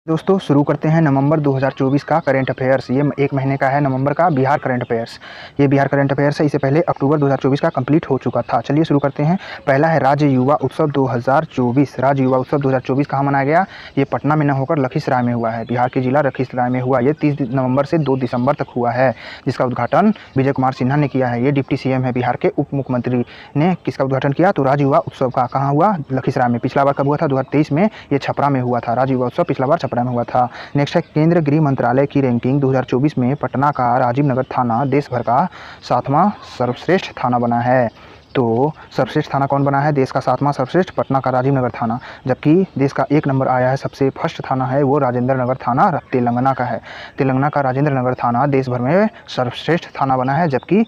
दोस्तों शुरू करते हैं नवंबर 2024 का करंट अफेयर्स। ये एक महीने का है नवंबर का बिहार करंट अफेयर्स। ये बिहार करंट अफेयर्स है, इससे पहले अक्टूबर 2024 का कंप्लीट हो चुका था। चलिए शुरू करते हैं। पहला है राज्य युवा उत्सव 2024। राज्य युवा उत्सव 2024 कहाँ मनाया गया? ये पटना में न होकर लखीसराय में हुआ है। बिहार के जिला लखीसराय में हुआ। ये 30 नवंबर से 2 दिसंबर तक हुआ है, जिसका उद्घाटन विजय कुमार सिन्हा ने किया है। ये डिप्टी सीएम है बिहार के। उप मुख्यमंत्री ने किसका उद्घाटन किया? तो राज्य युवा उत्सव का। कहाँ हुआ? लखीसराय में। पिछला बार कब हुआ था? 2023 में। ये छपरा में हुआ था। राज्य युवा उत्सव पिछला बार छपरा में हुआ था। नेक्स्ट है केंद्र गृह मंत्रालय की रैंकिंग 2024 में पटना का राजीव नगर थाना देश भर का 7वां सर्वश्रेष्ठ थाना बना है। तो सर्वश्रेष्ठ थाना कौन बना है? देश का 7वां सर्वश्रेष्ठ पटना का राजीव नगर थाना। जबकि देश का 1 नंबर आया है, सबसे फर्स्ट थाना है वो राजेंद्र नगर थाना तेलंगाना का है। तेलंगाना का राजेंद्र नगर थाना देश भर में सर्वश्रेष्ठ थाना बना है, जबकि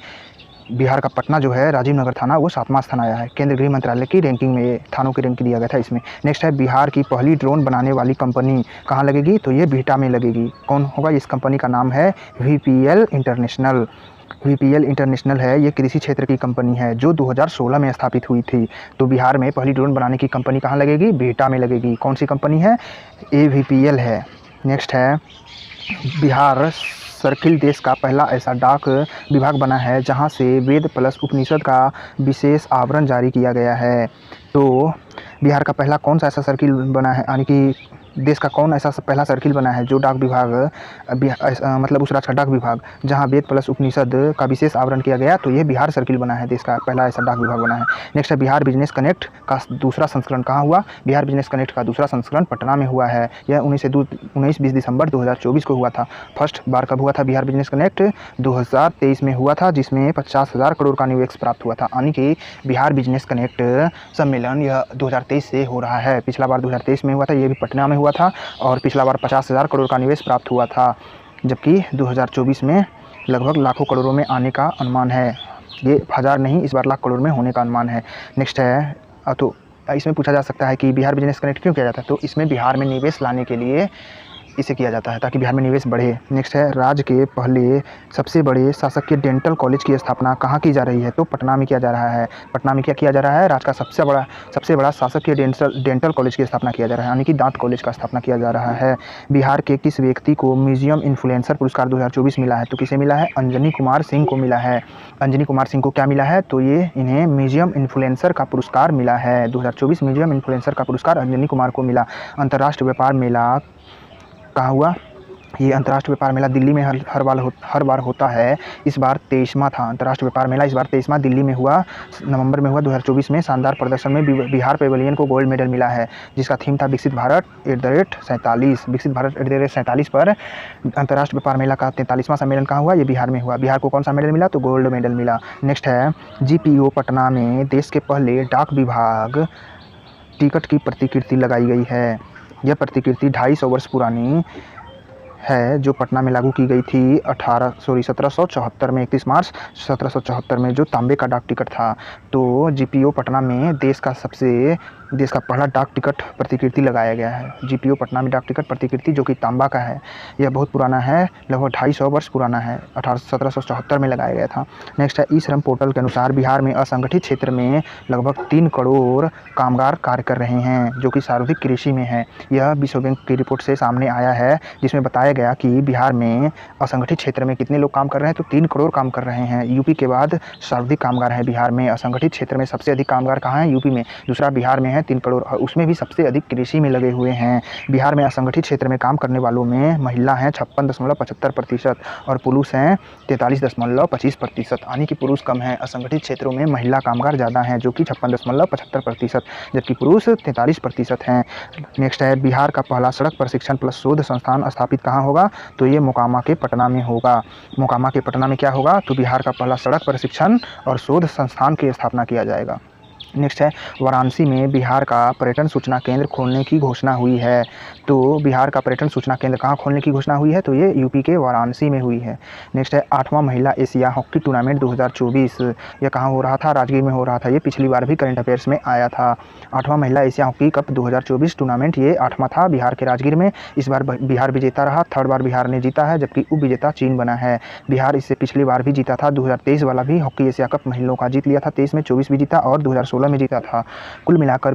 बिहार का पटना जो है राजीव नगर थाना वो 7वां स्थान आया है। केंद्र गृह मंत्रालय की रैंकिंग में ये थानों की रैंक दिया गया था इसमें। नेक्स्ट है बिहार की पहली ड्रोन बनाने वाली कंपनी कहाँ लगेगी? तो ये बिहटा में लगेगी। कौन होगा? इस कंपनी का नाम है वीपीएल इंटरनेशनल। वीपीएल इंटरनेशनल है, ये कृषि क्षेत्र की कंपनी है जो 2016 में स्थापित हुई थी। तो बिहार में पहली ड्रोन बनाने की कंपनी कहाँ लगेगी? बिहटा में लगेगी। कौन सी कंपनी है? एवीपीएल है। नेक्स्ट है बिहार सर्किल देश का पहला ऐसा डाक विभाग बना है जहां से वेद प्लस उपनिषद का विशेष आवरण जारी किया गया है। तो बिहार का पहला कौन सा ऐसा सर्किल बना है, यानी कि देश का कौन ऐसा पहला सर्किल बना है जो डाक विभाग मतलब उस राज्य का डाक विभाग जहां वेद प्लस उपनिषद का विशेष आवरण किया गया? तो ये बिहार सर्किल बना है, देश का पहला ऐसा डाक विभाग बना है। नेक्स्ट है बिहार बिजनेस कनेक्ट का दूसरा संस्करण कहाँ हुआ? बिहार बिजनेस कनेक्ट का दूसरा संस्करण पटना में हुआ है। यह 19-20 दिसंबर 2024 को हुआ था। फर्स्ट बार कब हुआ था बिहार बिजनेस कनेक्ट? 2023 में हुआ था, जिसमें 50,000 करोड़ का निवेश प्राप्त हुआ था। यानी कि बिहार बिजनेस कनेक्ट सम्मेलन यह 2023 से हो रहा है। पिछला बार 2023 में हुआ था, ये भी पटना में हुआ था, और पिछला बार 50,000 करोड़ का निवेश प्राप्त हुआ था। जबकि 2024 में लगभग लाखों करोड़ों में आने का अनुमान है। ये हज़ार नहीं, इस बार लाख करोड़ में होने का अनुमान है। नेक्स्ट है तो इसमें पूछा जा सकता है कि बिहार बिजनेस कनेक्ट क्यों किया जाता है? तो इसमें बिहार में निवेश लाने के लिए इसे किया जाता है ताकि बिहार में निवेश बढ़े। नेक्स्ट है राज्य के पहले सबसे बड़े शासकीय डेंटल कॉलेज की स्थापना कहाँ की जा रही है? तो पटना में किया जा रहा है। पटना में क्या किया जा रहा है? राज्य का सबसे बड़ा शासकीय डेंटल कॉलेज की स्थापना किया जा रहा है, यानी कि दांत कॉलेज का स्थापना किया जा रहा है। बिहार के किस व्यक्ति को म्यूजियम इन्फ्लुएंसर पुरस्कार 2024 मिला है? तो किसे मिला है? अंजनी कुमार सिंह को मिला है। अंजनी कुमार सिंह को क्या मिला है? तो ये इन्हें म्यूजियम इन्फ्लुएंसर का पुरस्कार मिला है। 2024 म्यूजियम इन्फ्लुएंसर का पुरस्कार अंजनी कुमार को मिला। अंतर्राष्ट्रीय व्यापार मेला कहाँ हुआ? ये अंतर्राष्ट्रीय व्यापार मेला दिल्ली में हर बार होता है। इस बार 23वां था अंतर्राष्ट्रीय व्यापार मेला, इस बार 23वां दिल्ली में हुआ, नवंबर में हुआ 2024 में। शानदार प्रदर्शन में बिहार पेवेलियन को गोल्ड मेडल मिला है, जिसका थीम था विकसित भारत @47। विकसित भारत @47 पर अंतर्राष्ट्रीय व्यापार मेला का 43वां सम्मेलन कहाँ हुआ? ये बिहार में हुआ। बिहार को कौन सा मेडल मिला? तो गोल्ड मेडल मिला। नेक्स्ट है जीपीओ पटना में देश के पहले डाक विभाग टिकट की प्रतिकृति लगाई गई है। यह प्रतिकृति 250 वर्ष पुरानी है, जो पटना में लागू की गई थी 1774 में। 31 मार्च 1774 में, जो तांबे का डाक टिकट था। तो जीपीओ पटना में देश का पहला डाक टिकट प्रतिकृति लगाया गया है। जीपीओ पटना में डाक टिकट प्रतिकृति जो कि तांबा का है, यह बहुत पुराना है, लगभग 250 वर्ष पुराना है। 1774 में लगाया गया था। नेक्स्ट है ई श्रम पोर्टल के अनुसार बिहार में असंगठित क्षेत्र में लगभग 3 करोड़ कामगार कार्य कर रहे हैं, जो कि सर्वाधिक कृषि में है। यह विश्व बैंक की रिपोर्ट से सामने आया है, जिसमें बताया गया कि बिहार में असंगठित क्षेत्र में कितने लोग काम कर रहे हैं? तो 3 करोड़ काम कर रहे हैं। यूपी के बाद सर्वाधिक कामगार हैं बिहार में। असंगठित क्षेत्र में सबसे अधिक कामगार कहाँ हैं? यूपी में। दूसरा बिहार में है 3 करोड़, और उसमें भी सबसे अधिक कृषि में लगे हुए हैं। बिहार में असंगठित क्षेत्र में काम करने वालों में महिला हैं 56.75% और पुरुष हैं 43.25%, यानी कि पुरुष कम है। असंगठित क्षेत्रों में महिला कामगार ज़्यादा हैं, जो कि 56.75%, जबकि पुरुष 43% हैं। नेक्स्ट है बिहार का पहला सड़क प्रशिक्षण प्लस शोध संस्थान स्थापित कहाँ होगा? तो ये मोकामा के पटना में होगा। मोकामा के पटना में क्या होगा? तो बिहार का पहला सड़क प्रशिक्षण और शोध संस्थान की स्थापना किया जाएगा। नेक्स्ट है वाराणसी में बिहार का पर्यटन सूचना केंद्र खोलने की घोषणा हुई है। तो बिहार का पर्यटन सूचना केंद्र कहाँ खोलने की घोषणा हुई है? तो ये यूपी के वाराणसी में हुई है। नेक्स्ट है 8वां महिला एशिया हॉकी टूर्नामेंट 2024, यह कहाँ हो रहा था? राजगीर में हो रहा था। ये पिछली बार भी करंट अफेयर्स में आया था। 8वां महिला एशिया हॉकी कप 2024 टूर्नामेंट ये 8वां था बिहार के राजगीर में। इस बार बिहार विजेता रहा, 3rd बार बिहार ने जीता है, जबकि उप विजेता चीन बना है। बिहार इससे पिछली बार भी जीता था, 2023 वाला भी हॉकी एशिया कप महिलाओं का जीत लिया था। 23 में 24 भी जीता और 2016 2016 में जीता था। कुल मिलाकर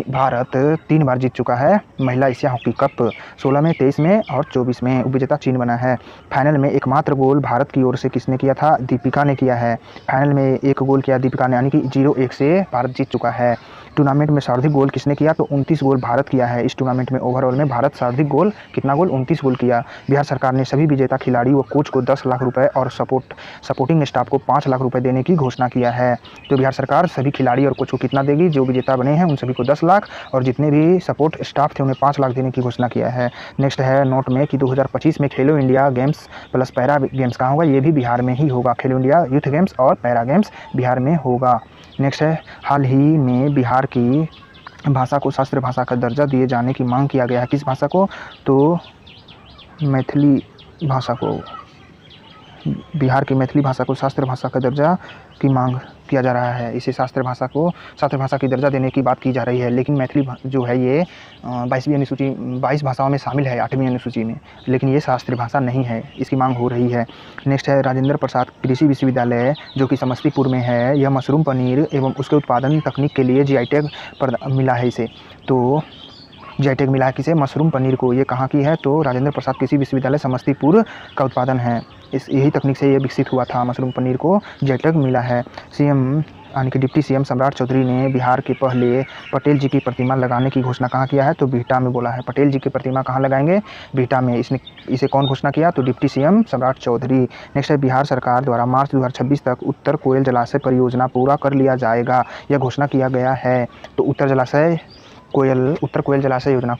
भारत 3 बार जीत चुका है महिला एशिया हॉकी कप, 16 में, 23 में और 24 में। उपविजेता चीन बना है। फाइनल में एकमात्र गोल भारत की ओर से किसने किया था? दीपिका ने किया है। फाइनल में 1 गोल किया दीपिका ने, यानी कि 0-1 से भारत जीत चुका है। टूर्नामेंट में सर्वाधिक गोल किसने किया? तो 29 गोल भारत किया है। इस टूर्नामेंट में ओवरऑल में भारत सर्वाधिक गोल, कितना गोल? 29 गोल किया। बिहार सरकार ने सभी विजेता खिलाड़ी व कोच को 10 लाख रुपए और सपोर्टिंग स्टाफ को 5 लाख रुपए देने की घोषणा किया है। तो बिहार सरकार सभी खिलाड़ी और कोच को कितना देगी? जो विजेता बने हैं उन सभी को 10 लाख और जितने भी सपोर्ट स्टाफ थे उन्हें 5 लाख देने की घोषणा किया है। नेक्स्ट है नोट में कि 2025 में खेलो India games plus para games कहाँ होगा? ये भी बिहार में ही होगा। खेलो इंडिया यूथ गेम्स और पैरा गेम्स बिहार में होगा। नेक्स्ट है हाल ही में बिहार की भाषा को शास्त्रीय भाषा का दर्जा दिए जाने की मांग किया गया है। किस भाषा को? तो मैथिली भाषा को, बिहार की मैथिली भाषा को शास्त्रीय भाषा का दर्जा की मांग किया जा रहा है। इसे शास्त्रीय भाषा की दर्जा देने की बात की जा रही है। लेकिन मैथिली जो है ये 22वीं अनुसूची 22 भाषाओं में शामिल है 8वीं अनुसूची में, लेकिन ये शास्त्रीय भाषा नहीं है, इसकी मांग हो रही है। नेक्स्ट है राजेंद्र प्रसाद कृषि विश्वविद्यालय जो कि समस्तीपुर में है, यह मशरूम पनीर एवं उसके उत्पादन तकनीक के लिए GI टैग मिला है इसे। तो GI टैग मिला है किसे? मशरूम पनीर को। ये कहाँ की है? तो राजेंद्र प्रसाद कृषि विश्वविद्यालय समस्तीपुर का उत्पादन है। यही तकनीक से ये विकसित हुआ था। मशरूम पनीर को GI टैग मिला है। सीएम यानी कि डिप्टी सीएम सम्राट चौधरी ने बिहार के पहले पटेल जी की प्रतिमा लगाने की घोषणा कहाँ किया है? तो बिहटा में बोला है। पटेल जी की प्रतिमा कहाँ लगाएंगे? बिहटा में। इसे कौन घोषणा किया? तो डिप्टी सीएम सम्राट चौधरी। नेक्स्ट है बिहार सरकार द्वारा मार्च 2026 तक उत्तर कोयल जलाशय परियोजना पूरा कर लिया जाएगा, यह घोषणा किया गया है। तो उत्तर कोयल जलाशय योजना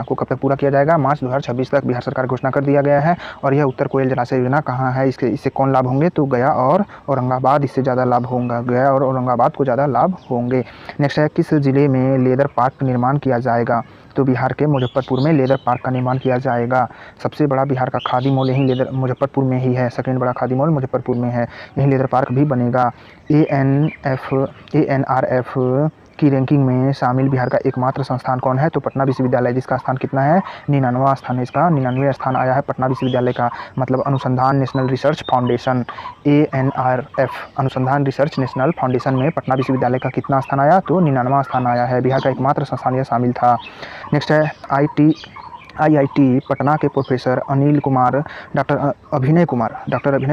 को कब तक पूरा किया जाएगा? मार्च 2026 तक बिहार सरकार घोषणा कर दिया गया है। और यह उत्तर कोयल जलाशय योजना कहाँ है? इससे कौन लाभ होंगे? तो गया और औरंगाबाद इससे ज़्यादा लाभ होगा। गया और औरंगाबाद को ज़्यादा लाभ होंगे। नेक्स्ट है किस जिले में लेदर पार्क का निर्माण किया जाएगा? तो बिहार के मुजफ्फरपुर में लेदर पार्क का निर्माण किया जाएगा। सबसे बड़ा बिहार का खादी मॉल यहीं मुजफ्फरपुर में ही है। सेकेंड बड़ा खादी मॉल मुजफ्फरपुर में है, यहीं लेदर पार्क भी बनेगा। ANRF की रैंकिंग में शामिल बिहार का एकमात्र संस्थान कौन है? तो पटना विश्वविद्यालय, जिसका स्थान कितना है? 99वां स्थान है। इसका 99वां स्थान आया है पटना विश्वविद्यालय का, मतलब अनुसंधान नेशनल रिसर्च फाउंडेशन ANRF अनुसंधान रिसर्च नेशनल फाउंडेशन में पटना विश्वविद्यालय का कितना स्थान आया? तो 99वां स्थान आया है। बिहार का एकमात्र संस्थान यह शामिल था। नेक्स्ट है IIT पटना के प्रोफेसर अनिल कुमार डॉक्टर अभिनय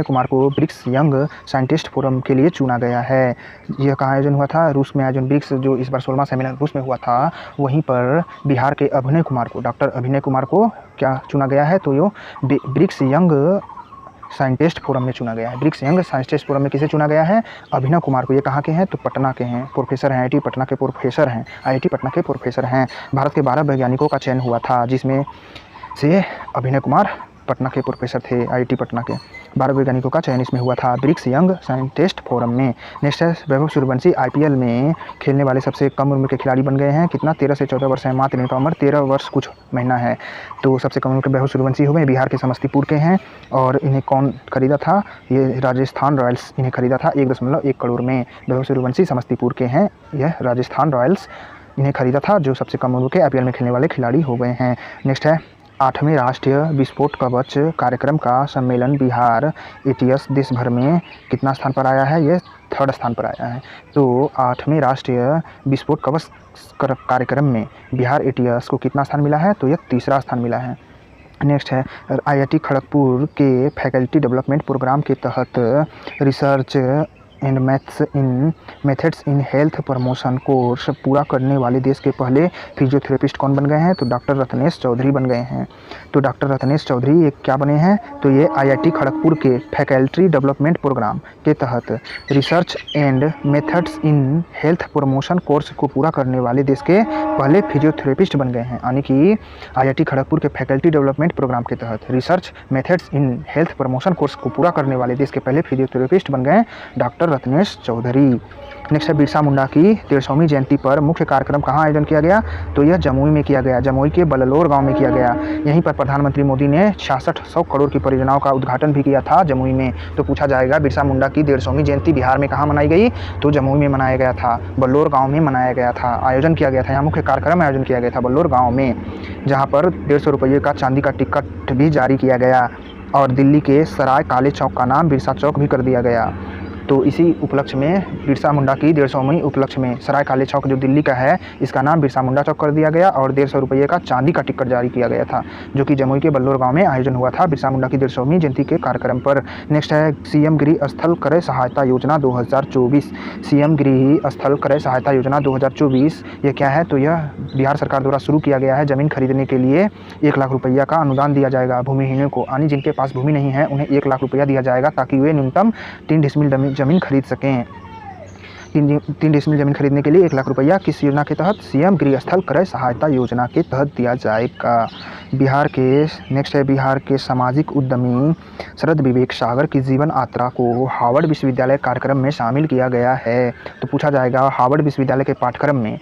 कुमार को ब्रिक्स यंग साइंटिस्ट फोरम के लिए चुना गया है। यह कहाँ आयोजन हुआ था? रूस में आयोजन। ब्रिक्स जो इस बार 16वां सेमिनार रूस में हुआ था, वहीं पर बिहार के डॉक्टर अभिनय कुमार को क्या चुना गया है? तो यो ब्रिक्स यंग साइंटिस्ट फोरम में चुना गया है। ब्रिक्स यंग साइंटिस्ट फोरम में किसे चुना गया है? अभिनव कुमार को। ये कहाँ के हैं? तो पटना के हैं, प्रोफेसर हैं, IIT पटना के प्रोफेसर हैं। भारत के 12 वैज्ञानिकों का चयन हुआ था, जिसमें से अभिनव कुमार पटना के प्रोफेसर थे। IIT पटना के 12 वैज्ञानिकों का चयन इसमें हुआ था ब्रिक्स यंग साइंटिस्ट फोरम में। नेक्स्ट है वैभव सूर्यवंशी IPL में खेलने वाले सबसे कम उम्र के खिलाड़ी बन गए हैं। कितना? 13 से 14 वर्ष है। मात्र इनका उम्र 13 वर्ष कुछ महीना है। तो सबसे कम उम्र के वैभव सूर्यवंशी हुए, बिहार के समस्तीपुर के हैं। और इन्हें कौन खरीदा था? ये राजस्थान रॉयल्स इन्हें खरीदा था 1.1 करोड़ में। वैभव सूर्यवंशी समस्तीपुर के हैं, यह राजस्थान रॉयल्स इन्हें खरीदा था, जो सबसे कम उम्र के IPL में खेलने वाले खिलाड़ी हो गए हैं। नेक्स्ट है 8वें राष्ट्रीय विस्फोट कवच कार्यक्रम का सम्मेलन बिहार ATS देश भर में कितना स्थान पर आया है? ये 3rd स्थान पर आया है। तो 8वें राष्ट्रीय विस्फोट कवच कार्यक्रम में बिहार ATS को कितना स्थान मिला है? तो यह 3रा स्थान मिला है। नेक्स्ट है IIT खड़गपुर के फैकल्टी डेवलपमेंट प्रोग्राम के तहत research and methods in health promotion course पूरा करने वाले देश के पहले फिजियोथेरेपिस्ट कौन बन गए हैं? तो डॉक्टर रत्नेश चौधरी बन गए हैं। तो डॉक्टर रत्नेश चौधरी ये क्या बने हैं? तो ये IIT खड़गपुर के फैकल्टी डेवलपमेंट प्रोग्राम के तहत research and methods in health promotion course को पूरा करने वाले देश के पहले फिजियोथेरेपिस्ट बन गए हैं। यानी कि IIT खड़गपुर के फैकल्टी डेवलपमेंट प्रोग्राम के तहत research methods in health promotion course को पूरा करने वाले देश के पहले फिजियोथेरेपिस्ट बन गए डॉक्टर रत्नेश चौधरी। नेक्स्ट है बिरसा मुंडा की 150वीं जयंती पर मुख्य कार्यक्रम कहाँ आयोजन किया गया? तो यह जमुई में किया गया, जमुई के बललोर गांव में किया गया। यहीं पर प्रधानमंत्री मोदी ने 6600 करोड़ की परियोजनाओं का उद्घाटन भी किया था जमुई में। तो पूछा जाएगा बिरसा मुंडा की 150वीं जयंती बिहार में कहाँ मनाई गई? तो जमुई में मनाया गया था, बल्लोर गाँव में मनाया गया था, आयोजन किया गया था। यहाँ मुख्य कार्यक्रम आयोजन किया गया था बल्लोर गाँव में, जहाँ पर 150 रुपये का चांदी का टिकट भी जारी किया गया और दिल्ली के सराय काले चौक का नाम बिरसा चौक भी कर दिया गया। तो इसी उपलक्ष्य में बिरसा मुंडा की 150वीं उपलक्ष्य में सराय काले चौक जो दिल्ली का है, इसका नाम बिरसा मुंडा चौक कर दिया गया और 150 रुपये का चांदी का टिकट जारी किया गया था, जो कि जमुई के बल्लौर गाँव में आयोजन हुआ था बिरसा मुंडा की 150वीं जयंती के कार्यक्रम पर। नेक्स्ट है सीएम गृह स्थल क्रय सहायता योजना 2024। सीएम गृह स्थल क्रय सहायता योजना 2024 ये क्या है? तो यह बिहार सरकार द्वारा शुरू किया गया है। ज़मीन खरीदने के लिए 1 लाख रुपया का अनुदान दिया जाएगा भूमिहीनों को, यानी जिनके पास भूमि नहीं है उन्हें 1 लाख रुपया दिया जाएगा ताकि वे न्यूनतम 3 डिसमिल ज़मीन खरीद सकें। 3 डिसमिल ज़मीन खरीदने के लिए 1 लाख रुपया किस योजना के तहत? सीएम गृह स्थल क्रय सहायता योजना के तहत दिया जाएगा। बिहार के नेक्स्ट है बिहार के सामाजिक उद्यमी शरद विवेक सागर की जीवन यात्रा को हार्वर्ड विश्वविद्यालय कार्यक्रम में शामिल किया गया है। तो पूछा जाएगा हार्वर्ड विश्वविद्यालय के पाठ्यक्रम में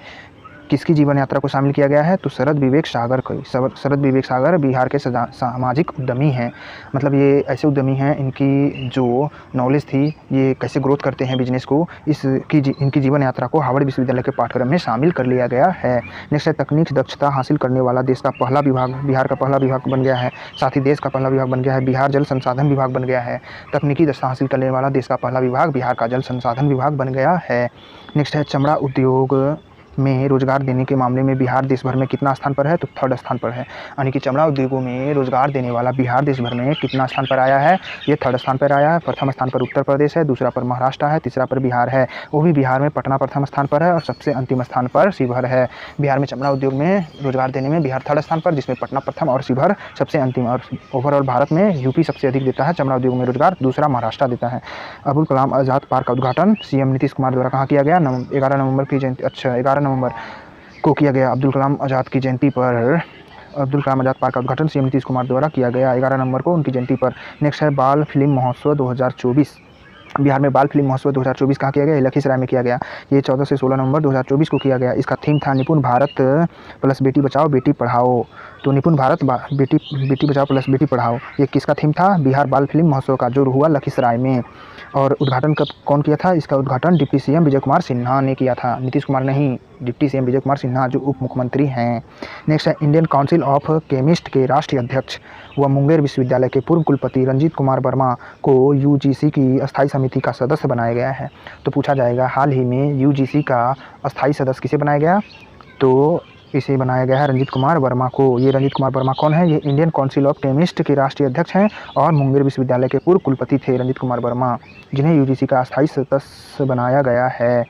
किसकी जीवन यात्रा को शामिल किया गया है? तो शरद विवेक सागर को। शरद विवेक सागर बिहार के सामाजिक उद्यमी हैं, मतलब ये ऐसे उद्यमी हैं इनकी जो नॉलेज थी, ये कैसे ग्रोथ करते हैं बिजनेस को, इनकी जीवन यात्रा को हार्वर्ड विश्वविद्यालय के पाठ्यक्रम में शामिल कर लिया गया है। नेक्स्ट है तकनीक दक्षता हासिल करने वाला देश का पहला विभाग बिहार का पहला विभाग बन गया है, साथ ही देश का पहला विभाग बन गया है। बिहार जल संसाधन विभाग बन गया है। तकनीकी दक्षता हासिल करने वाला देश का पहला विभाग बिहार का जल संसाधन विभाग बन गया है। नेक्स्ट है चमड़ा उद्योग में रोजगार देने के मामले में बिहार देश भर में कितना स्थान पर है? तो 3rd स्थान पर है, यानी कि चमड़ा उद्योगों में रोजगार देने वाला बिहार देश भर में कितना स्थान पर आया है? ये 3rd स्थान पर आया है। प्रथम स्थान पर उत्तर प्रदेश है, दूसरा पर महाराष्ट्र है, तीसरा पर बिहार है। वो भी बिहार में पटना प्रथम स्थान पर है और सबसे अंतिम स्थान पर शिवहर है। बिहार में चमड़ा उद्योग में रोजगार देने में बिहार 3rd स्थान पर, जिसमें पटना प्रथम और शिवहर सबसे अंतिम। और ओवरऑल भारत में यूपी सबसे अधिक देता है चमड़ा उद्योग में रोजगार, दूसरा महाराष्ट्र देता है। अब्दुल कलाम आज़ाद पार्क का उद्घाटन सीएम नीतीश कुमार द्वारा कहाँ किया गया? 11 नवंबर की जयंती 11 नवंबर को किया गया। अब्दुल कलाम आज़ाद की जयंती पर अब्दुल कलाम आज़ाद पार्क का उद्घाटन सीएम नीतीश कुमार द्वारा किया गया 11 नवंबर को उनकी जयंती पर। नेक्स्ट है बाल फिल्म महोत्सव 2024। बिहार में बाल फिल्म महोत्सव 2024 कहाँ किया गया? लखीसराय में किया गया। ये 14 से 16 नवंबर 2024 को किया गया। इसका थीम था निपुण भारत प्लस बेटी बचाओ बेटी पढ़ाओ। तो निपुण भारत बेटी बचाओ प्लस बेटी पढ़ाओ, ये किसका थीम था? बिहार बाल फिल्म महोत्सव का, जो हुआ लखीसराय में। और उद्घाटन कौन किया था? इसका उद्घाटन डिप्टी सीएम विजय कुमार सिन्हा ने किया था, नीतीश कुमार नहीं, डिप्टी सीएम विजय कुमार सिन्हा जो उप मुख्यमंत्री हैं। नेक्स्ट है इंडियन काउंसिल ऑफ केमिस्ट के राष्ट्रीय अध्यक्ष व मुंगेर विश्वविद्यालय के पूर्व कुलपति रंजीत कुमार वर्मा को यूजीसी की अस्थायी समिति का सदस्य बनाया गया है। तो पूछा जाएगा हाल ही में यूजीसी का अस्थायी सदस्य किसे बनाया गया? तो इसे बनाया गया है रंजीत कुमार वर्मा को। ये रंजीत कुमार वर्मा कौन है? ये इंडियन काउंसिल ऑफ केमिस्ट के राष्ट्रीय अध्यक्ष हैं और मुंगेर विश्वविद्यालय के पूर्व कुलपति थे रंजीत कुमार वर्मा, जिन्हें यूजीसी का अस्थायी सदस्य बनाया गया है।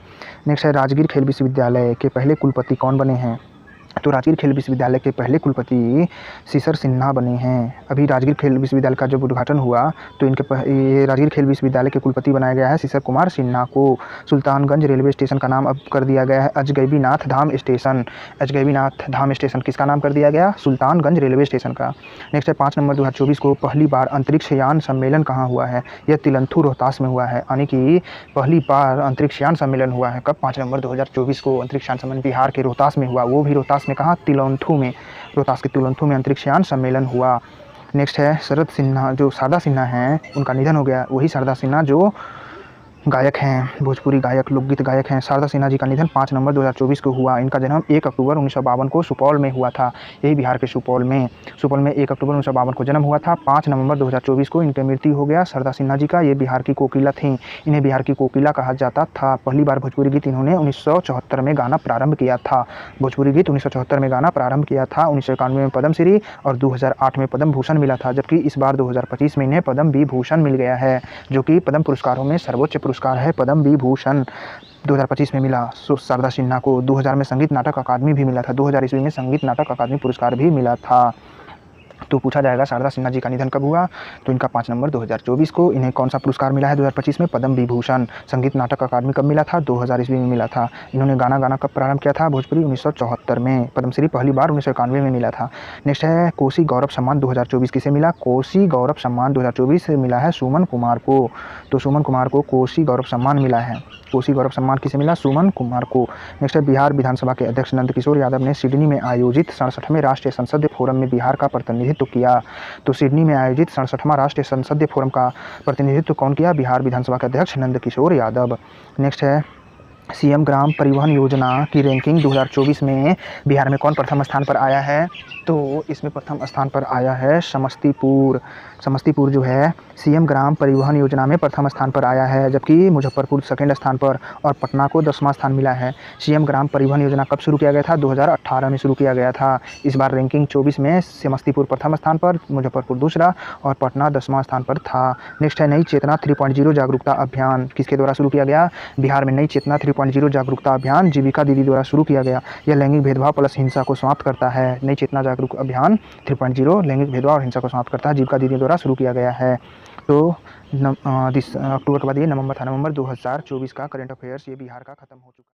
नेक्स्ट है राजगीर खेल विश्वविद्यालय के पहले कुलपति कौन बने हैं? तो राजगीर खेल विश्वविद्यालय के पहले कुलपति सीसर सिन्हा बने हैं। अभी राजगीर खेल विश्वविद्यालय का जब उद्घाटन हुआ तो ये राजगीर खेल विश्वविद्यालय के कुलपति बनाया गया है सीसर कुमार सिन्हा को। सुल्तानगंज रेलवे स्टेशन का नाम अब कर दिया गया है अजगैबीनाथ धाम स्टेशन। अजगैबीनाथ धाम स्टेशन किसका नाम कर दिया गया? सुल्तानगंज रेलवे स्टेशन का। नेक्स्ट है 5 नवंबर 2024 को पहली बार अंतरिक्ष यान सम्मेलन कहाँ हुआ है? यह तिलंथु रोहतास में हुआ है, यानी कि पहली बार अंतरिक्ष यान सम्मेलन हुआ है। कब? 5 नवंबर 2024 को अंतरिक्ष यान सम्मेलन बिहार के रोहतास में हुआ, वो भी रोहतास में कहाँ? तिलंथु में, रोहतास के तिलंथु में अंतरिक्ष यान सम्मेलन हुआ। नेक्स्ट है शरद सिन्हा, जो शारदा सिन्हा हैं उनका निधन हो गया। वही शारदा सिन्हा जो गायक हैं, भोजपुरी गायक, लोकगीत गायक हैं। शारदा सिन्हा जी का निधन 5 नवंबर 2024 को हुआ। इनका जन्म 1 अक्टूबर 1952 को सुपौल में हुआ था, यही बिहार के सुपौल में 1 अक्टूबर 1952 को जन्म हुआ था। 5 नवंबर 2024 को इनकी मृत्यु हो गया शारदा सिन्हा जी का। ये बिहार की कोकिला थीं, इन्हें बिहार की कोकिला कहा जाता था। पहली बार भोजपुरी गीत इन्होंने 1974 में गाना प्रारंभ किया था। भोजपुरी गीत 1974 में गाना प्रारंभ किया था। 1991 में पद्मश्री और 2008 में पद्म भूषण मिला था, जबकि इस बार 2025 में इन्हें पद्म विभूषण मिल गया है, जो कि पद्म पुरस्कारों में सर्वोच्च पुरस्कार है। पद्म विभूषण 2025 में मिला शारदा सिन्हा को। 2000 में संगीत नाटक अकादमी भी मिला था, 2000 ईस्वी में संगीत नाटक अकादमी पुरस्कार भी मिला था। तो पूछा जाएगा शारदा सिन्हा जी का निधन कब हुआ? तो इनका 5 नवंबर 2024 को। इन्हें कौन सा पुरस्कार मिला है 2025 में? पद्म विभूषण। संगीत नाटक अकादमी कब मिला था? 2000 ईस्वी में मिला था। इन्होंने गाना कब प्रारंभ किया था? भोजपुरी 1974 में। पद्मश्री पहली बार 1991 में मिला था। नेक्स्ट है कोसी गौरव सम्मान 2024 किसे मिला? कोसी गौरव सम्मान 2024 से मिला है सुमन कुमार को। तो सुमन कुमार को कोसी गौरव सम्मान मिला है। कोसी गौरव सम्मान किसे मिला? सुमन कुमार को। नेक्स्ट है बिहार विधानसभा के अध्यक्ष नंदकिशोर यादव ने सिडनी में आयोजित 67वें राष्ट्रीय संसदीय फोरम में बिहार का प्रतिनिधित्व किया। तो सिडनी में आयोजित 67वां राष्ट्रीय संसदीय फोरम का प्रतिनिधित्व कौन किया? बिहार विधानसभा के अध्यक्ष नंदकिशोर यादव। नेक्स्ट है सीएम ग्राम परिवहन योजना की रैंकिंग 2024 में बिहार में कौन प्रथम स्थान पर आया है? तो इसमें प्रथम स्थान पर आया है समस्तीपुर। समस्तीपुर जो है सीएम ग्राम परिवहन योजना में प्रथम स्थान पर आया है, जबकि मुजफ्फरपुर सेकंड स्थान पर और पटना को 10वां स्थान मिला है। सीएम ग्राम परिवहन योजना कब शुरू किया गया था? 2018 में शुरू किया गया था। इस बार रैंकिंग 24 में समस्तीपुर प्रथम स्थान पर, मुजफ्फरपुर दूसरा और पटना 10वां स्थान पर था। नेक्स्ट है नई चेतना 3.0 जागरूकता अभियान, किसके द्वारा शुरू किया गया? बिहार में नई चेतना 3.0 जागरूकता अभियान जीविका दीदी द्वारा शुरू किया गया। यह लैंगिक भेदभाव प्लस हिंसा को समाप्त करता है। नई चेतना जागरूक अभियान 3.0 लैंगिक भेदभाव और हिंसा को समाप्त करता है, जीविका दीदी द्वारा शुरू किया गया है। तो अक्टूबर के बाद ये नवंबर था। नवंबर 2024 का करंट अफेयर्स ये बिहार का खत्म हो चुका है।